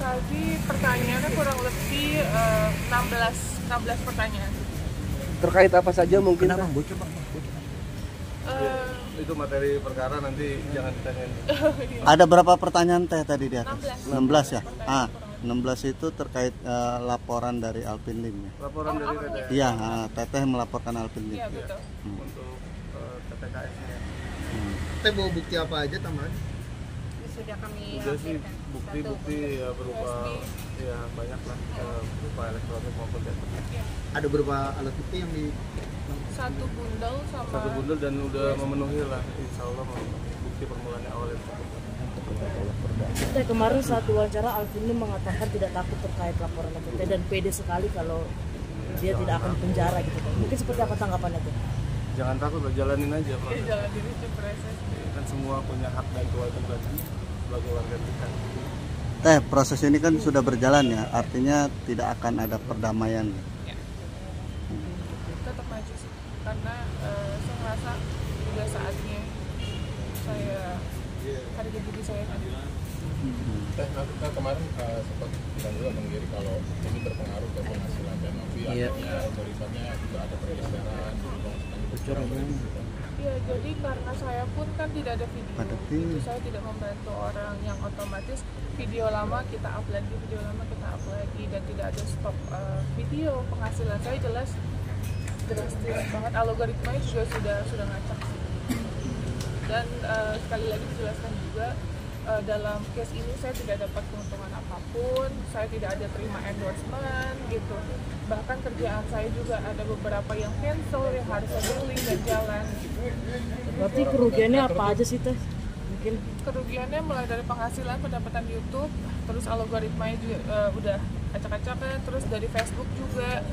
Tadi pertanyaannya kurang lebih 16 pertanyaan. Terkait apa saja mungkin? Kenapa bocor bang? Itu materi perkara nanti jangan ditanyain. Ada berapa pertanyaan teh tadi di atas? 16 ya? Pertanyaan 16 itu terkait laporan dari Alpin Lim ya? Laporan dari Teteh Iya, Teteh melaporkan Alpin Lim. Iya betul. untuk TPKS nya. Teh bawa bukti apa aja tambahan? Sudah kami Udah sih hasilkan. bukti-bukti ya berupa ya banyak lah berupa elektronik maupun cetak. Ada beberapa alat bukti yang di Satu bundel sama Satu bundel dan udah memenuhi lah, insya Allah bukti permulaan awal itu. Kemarin saat wawancara Alvin Lim mengatakan tidak takut terkait laporan itu dan pede sekali kalau dia tidak akan penjara gitu. Mungkin seperti apa tanggapannya tuh? Jangan takut lah, jalanin aja Pak. jalan diri itu proses. Kan semua punya hak dan kewajiban sebagai warga kita. Teh, proses ini kan sudah berjalan ya, artinya tidak akan ada perdamaian. Tetap maju sih, karena saya merasa sudah saatnya saya harga diri saya nanti. Nah, kemarin sempat bilang juga Bang Giri kalau ini berpengaruh ke penghasilan Tenopi, artinya tulisannya juga ada pergeseran, Iya, jadi karena saya pun kan tidak ada video, itu saya tidak membantu orang yang otomatis video lama kita up lagi, dan tidak ada stop video. Penghasilan saya jelas drastis banget, algoritmanya juga sudah ngacak sih. Dan sekali lagi dijelaskan juga, dalam case ini saya tidak dapat keuntungan apapun, saya tidak ada terima endorsement gitu. Bahkan kerjaan saya juga ada beberapa yang cancel, yang harus saya beli dan jalan gitu. Berarti kerugiannya apa aja sih Teh? Mungkin Kerugiannya mulai dari penghasilan, pendapatan YouTube, terus algoritmanya juga udah acak-acakan, terus dari Facebook juga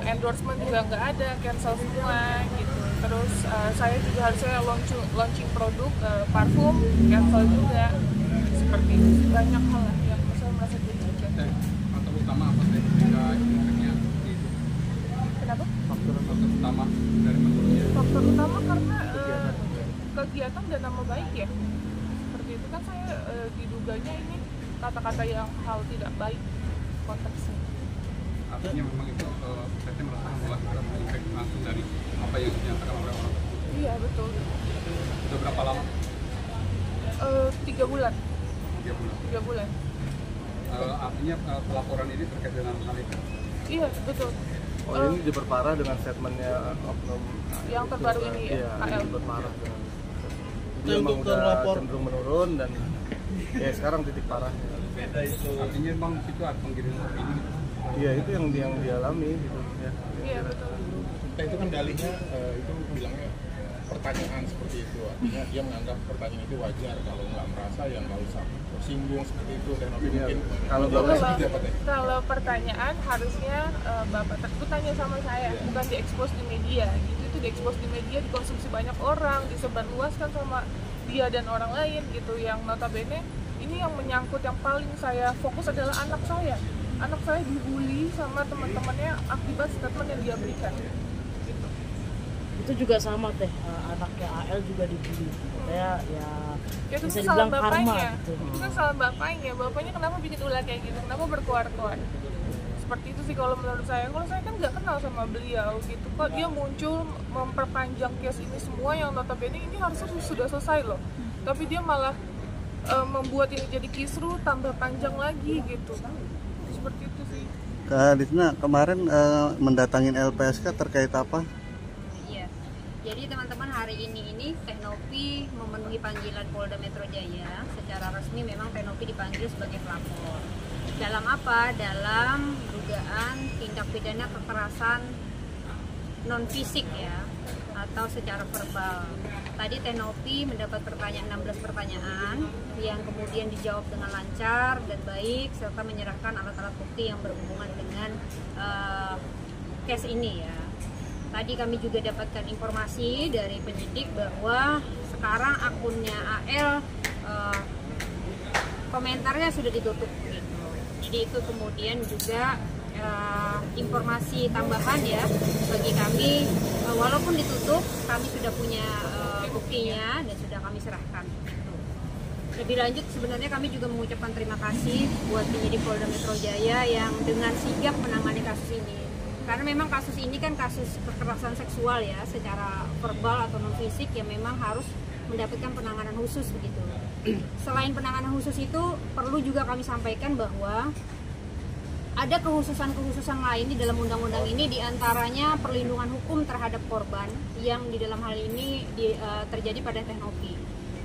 endorsement juga nggak ada, cancel semua gitu. Terus saya juga harusnya launching produk parfum, cancel juga. Seperti itu, banyak hal lah yang saya merasa dirugikan. Faktor utama apa sih jika efeknya itu? Kenapa? Faktor utama dari menurutnya? Faktor utama karena kegiatan dan nama baik ya. Seperti itu kan saya diduganya ini kata-kata yang hal tidak baik konteksnya. Artinya memang itu Teteh merasakan bahwa itu efek langsung dari apa yang dinyatakan oleh orang. Iya betul. Sudah berapa lama? 3 bulan. 3 bulan. Artinya pelaporan ini terkait dengan hal itu? Iya betul. Ini diperparah dengan statementnya oknum Yang terbaru ini ya, iya, AL. diperparah dengan dia emang udah cenderung menurun dan ya sekarang titik parahnya. Artinya bang itu ada pengiriman opini gitu? Iya itu yang dialami gitu ya. Iya betul. Nah, itu kan dalihnya itu bilangnya pertanyaan seperti itu, artinya dia menganggap pertanyaan itu wajar, kalau nggak merasa ya nggak usah tersinggung seperti itu. Dan mungkin Kalau pertanyaan harusnya Bapak tersebut tanya sama saya, bukan diekspos di media gitu. Itu diekspos di media, dikonsumsi banyak orang, disebarluaskan sama dia dan orang lain gitu. Yang notabene ini yang menyangkut, yang paling saya fokus adalah anak saya. Anak saya dibully sama teman-temannya akibat statement yang dia berikan gitu. itu juga sama Teh, anaknya AL juga dibully. Saya ya Itu bisa salah dibilang karma bapaknya. gitu. Itu kan salah bapaknya. Bapaknya kenapa bikin ulah kayak gitu? Kenapa berkuar-kuar? Seperti itu sih kalau menurut saya. Kalau saya kan nggak kenal sama beliau gitu. Kok dia muncul memperpanjang case ini semua yang notabene ini harusnya sudah selesai loh. Tapi dia malah membuat ini jadi kisru tambah panjang lagi gitu. Seperti itu sih. Kak Disna, kemarin mendatangin LPSK terkait apa? Iya. Jadi teman-teman hari ini Tenopi memenuhi panggilan Polda Metro Jaya. Secara resmi memang Tenopi dipanggil sebagai pelapor. Dalam apa? Dalam dugaan tindak pidana kekerasan non fisik ya, atau secara verbal. Tadi Tenopi mendapat 16 pertanyaan yang kemudian dijawab dengan lancar dan baik, serta menyerahkan alat-alat bukti yang berhubungan dengan case ini ya. Tadi kami juga dapatkan informasi dari penyidik bahwa sekarang akunnya AL komentarnya sudah ditutup gitu. Jadi itu kemudian juga informasi tambahan ya bagi kami, walaupun ditutup kami sudah punya buktinya dan sudah kami serahkan gitu. Lebih lanjut sebenarnya kami juga mengucapkan terima kasih buat penyidik Polda Metro Jaya yang dengan sigap menangani kasus ini. Karena memang kasus ini kan kasus kekerasan seksual ya, secara verbal atau non fisik yang memang harus mendapatkan penanganan khusus begitu. Selain penanganan khusus itu perlu juga kami sampaikan bahwa ada kekhususan-kekhususan lain di dalam undang-undang ini, diantaranya perlindungan hukum terhadap korban yang di dalam hal ini terjadi pada Teknopi.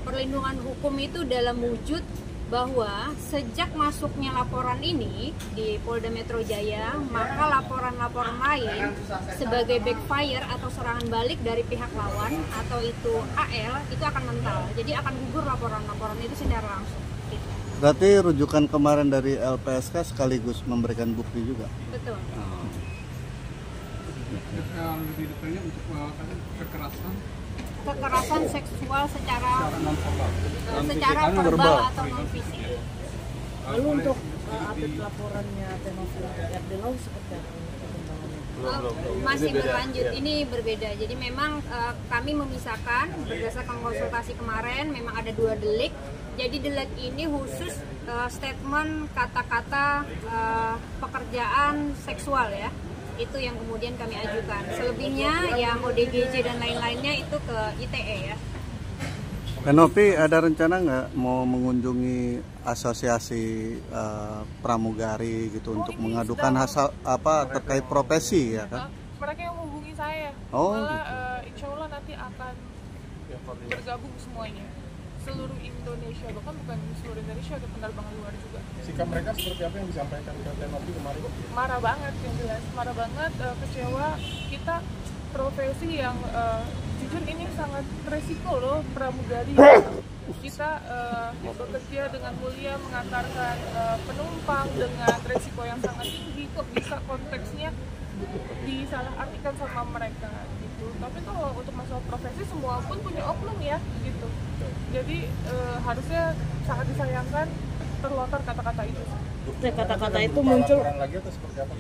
Perlindungan hukum itu dalam wujud bahwa sejak masuknya laporan ini di Polda Metro Jaya, maka laporan-laporan lain sebagai backfire atau serangan balik dari pihak lawan atau itu AL itu akan mental. Jadi akan gugur laporan-laporan itu secara langsung. Berarti rujukan kemarin dari LPSK sekaligus memberikan bukti juga. Betul. Lebih detailnya untuk kekerasan seksual secara verbal atau non fisik. Lalu untuk update laporannya Teknopi RDLO seperti apa? Masih berlanjut, ini berbeda. Jadi memang kami memisahkan berdasarkan konsultasi kemarin, memang ada 2 delik. Jadi delik ini khusus statement kata-kata pekerjaan seksual ya. Itu yang kemudian kami ajukan. Selebihnya yang ODGJ dan lain-lainnya itu ke ITE ya. Teknopi ada rencana nggak mau mengunjungi asosiasi pramugari gitu untuk mengadukan terkait profesi ya kan? Mereka yang menghubungi saya. Oh, malah insya Allah nanti akan bergabung semuanya. Seluruh Indonesia, bahkan bukan seluruh Indonesia, ada penerbangan luar juga. Sikap mereka seperti apa yang disampaikan ke Teknopi kemarin? Marah banget, yang jelas marah banget, kecewa. Kita profesi yang jujur ini sangat resiko loh, pramugari. Kita bekerja dengan mulia mengantarkan penumpang dengan resiko yang sangat tinggi, kok bisa konteksnya disalahartikan sama mereka gitu. Tapi kalau untuk masalah profesi semua pun punya oknum ya gitu. Jadi harusnya sangat disayangkan terlontar kata-kata itu. Kata-kata itu muncul. Lagi atau seperti apa?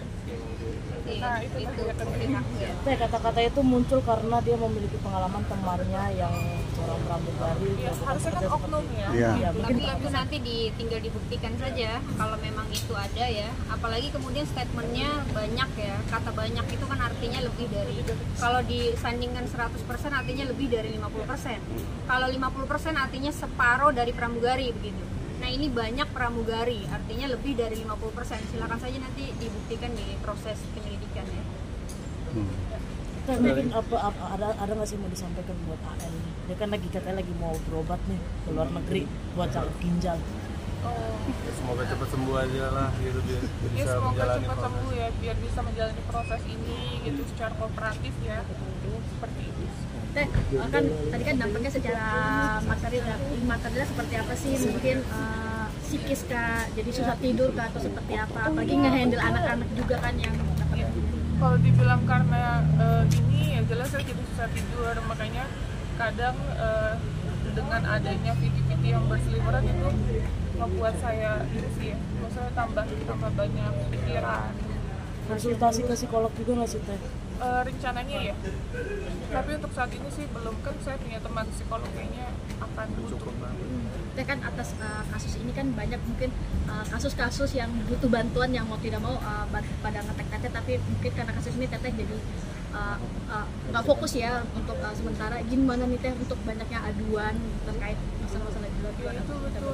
Nah itu Kata-kata itu muncul karena dia memiliki pengalaman temannya yang seorang pramugari. Ya, harusnya kan oknum ya. Ya. Tapi itu nanti tinggal dibuktikan saja kalau memang itu ada ya. Apalagi kemudian statementnya banyak ya. Kata banyak itu kan artinya lebih dari, kalau disandingkan 100% artinya lebih dari 50%. Kalau 50% artinya separuh dari pramugari begitu. Nah ini banyak pramugari, artinya lebih dari 50%. Silakan saja nanti dibuktikan di proses penyelidikan ya. Mungkin ada nggak sih mau disampaikan buat AL? Dia kan katanya lagi mau berobat nih ke luar negeri buat cari ginjal. Semoga cepat sembuh aja lah gitu, biar bisa semoga menjalani cepat proses. sembuh ya, biar bisa menjalani proses ini gitu secara kooperatif ya. Seperti itu. Kan tadi kan dampaknya secara material seperti apa sih, mungkin psikis kah, jadi susah tidur kah atau seperti apa, apalagi ngehandle anak-anak juga kan yang kalau dibilang karena ini ya jelas saya jadi susah tidur, makanya kadang dengan adanya video-video yang berseliweran itu membuat saya ini sih ya, maksudnya tambah banyak pikiran. Konsultasi ke psikolog juga nggak sih Teh? Rencananya ya, tapi untuk saat ini sih belum, kan saya punya teman psikolog kayaknya akan butuh. Teh kan atas kasus ini kan banyak mungkin kasus-kasus yang butuh bantuan yang mau tidak mau pada ngetek Teteh, tapi mungkin karena kasus ini Teteh jadi nggak fokus ya untuk sementara. Gimana nih Teh untuk banyaknya aduan terkait masalah-masalah di luar? Ya itu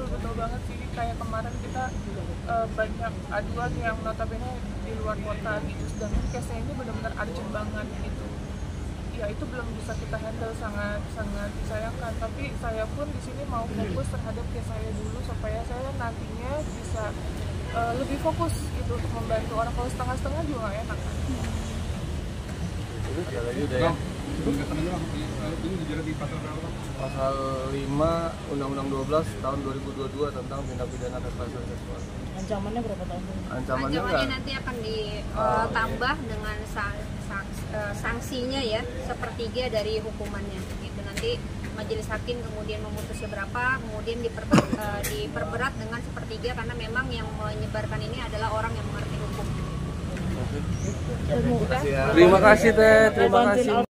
betul banget sih, kayak kemarin kita banyak aduan yang notabene di luar kota gitu, sedangkan case-nya ini benar-benar urgent banget gitu. Ya itu belum bisa kita handle, sangat disayangkan. Tapi saya pun di sini mau fokus terhadap case saya dulu supaya saya nantinya bisa lebih fokus gitu untuk membantu orang. Kalau setengah-setengah juga nggak enak kan. Ada lagi udah ya. Ini dijerat di pasal berapa? Pasal 5 Undang-Undang 12 tahun 2022 tentang tindak pidana kekerasan seksual. Ancamannya berapa tahun? Ancamannya Nanti akan ditambah dengan sanksinya ya, 1/3 dari hukumannya gitu. Nanti majelis hakim kemudian memutusnya berapa, kemudian diperberat dengan 1/3 karena memang yang menyebarkan ini adalah orang yang mengerti hukum. Terima kasih Teh, terima kasih.